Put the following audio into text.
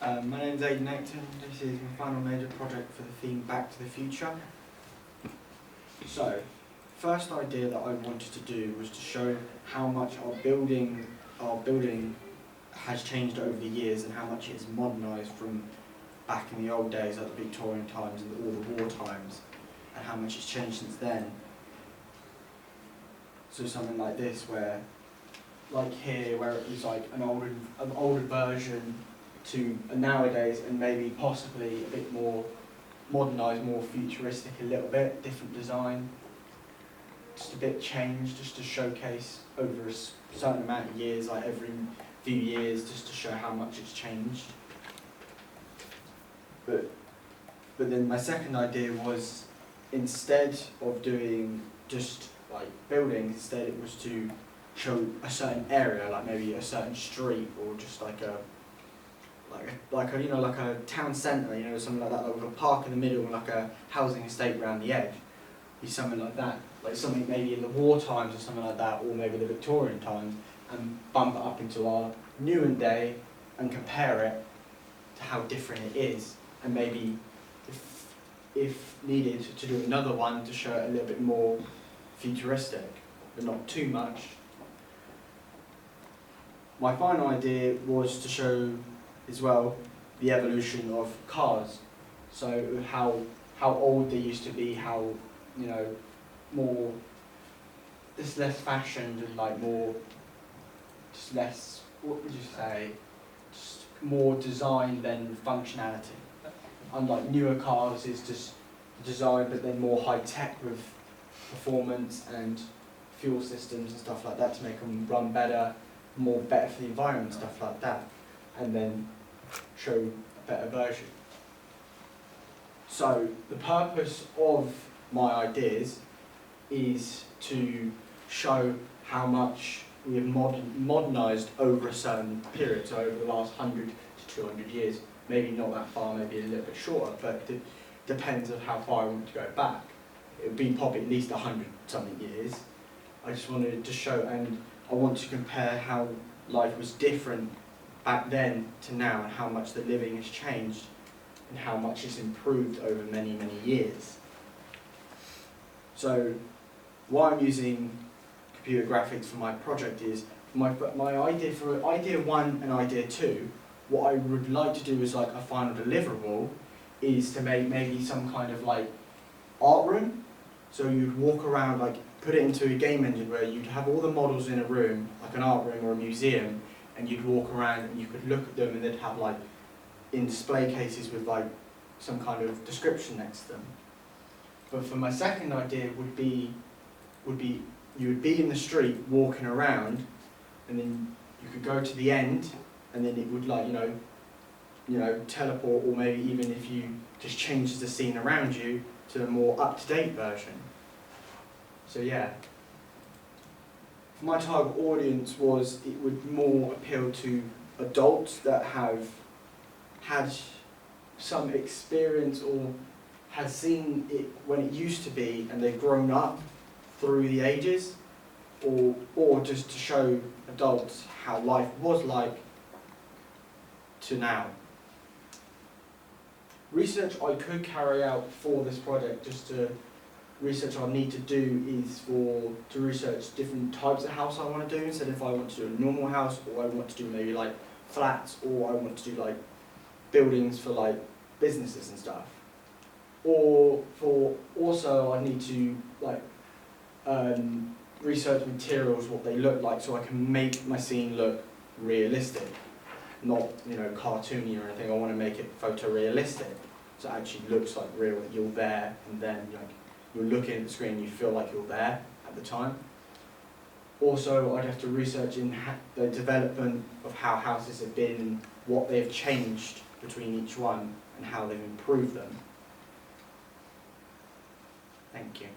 My name's Aidan Acton. This is my final major project for the theme Back to the Future. So, first idea that I wanted to do was to show how much our building has changed over the years and how much it has modernised from back in the old days, like the Victorian times and all the war times, and how much it's changed since then. So something like this, where, like here, where it was like an older version to nowadays, and maybe possibly a bit more modernised, more futuristic, a little bit different design, just a bit changed, just to showcase over a certain amount of years, like every few years, just to show how much it's changed. But then my second idea was, instead of doing just like buildings, instead it was to show a certain area, like maybe a certain street, or just like a town centre, something like that, like with a park in the middle and like a housing estate around the edge. Be something like that, like something maybe in the war times or something like that, or maybe the Victorian times, and bump it up into our newer day and compare it to how different it is, and maybe if needed to do another one to show it a little bit more futuristic, but not too much. My final idea was to show as well the evolution of cars. So how old they used to be, how more just less fashioned and like more just less, what would you say, just more design than functionality. Unlike newer cars is just design but then more high tech with performance and fuel systems and stuff like that to make them run better, better for the environment, stuff like that, and then show a better version. So the purpose of my ideas is to show how much we have modernised over a certain period, so over the last 100 to 200 years. Maybe not that far, maybe a little bit shorter, but it depends on how far I want to go back. It would be probably at least 100 something years. I just wanted to show, and I want to compare how life was different back then to now, and how much the living has changed and how much it's improved over many, many years. So why I'm using computer graphics for my project is, my idea for idea 1 and idea 2, what I would like to do as like a final deliverable is to make maybe some kind of like art room. So you'd walk around, like put it into a game engine where you'd have all the models in a room, like an art room or a museum, and you'd walk around and you could look at them, and they'd have like in display cases with like some kind of description next to them. But for my second idea would be you would be in the street walking around, and then you could go to the end, and then it would like teleport, or maybe even if you just changes the scene around you to a more up-to-date version. So yeah. My target audience was, it would more appeal to adults that have had some experience or has seen it when it used to be and they've grown up through the ages, or just to show adults how life was like to now. Research I could carry out for this project, just to research I need to do is to research different types of house I want to do, instead if I want to do a normal house, or I want to do maybe like flats, or I want to do like buildings for like businesses and stuff. Or also I need to like research materials, what they look like, so I can make my scene look realistic, not cartoony or anything. I want to make it photorealistic, so it actually looks like real, that you're there, and then you're looking at the screen, you feel like you're there at the time. Also, I'd have to research in the development of how houses have been and what they've changed between each one and how they've improved them. Thank you.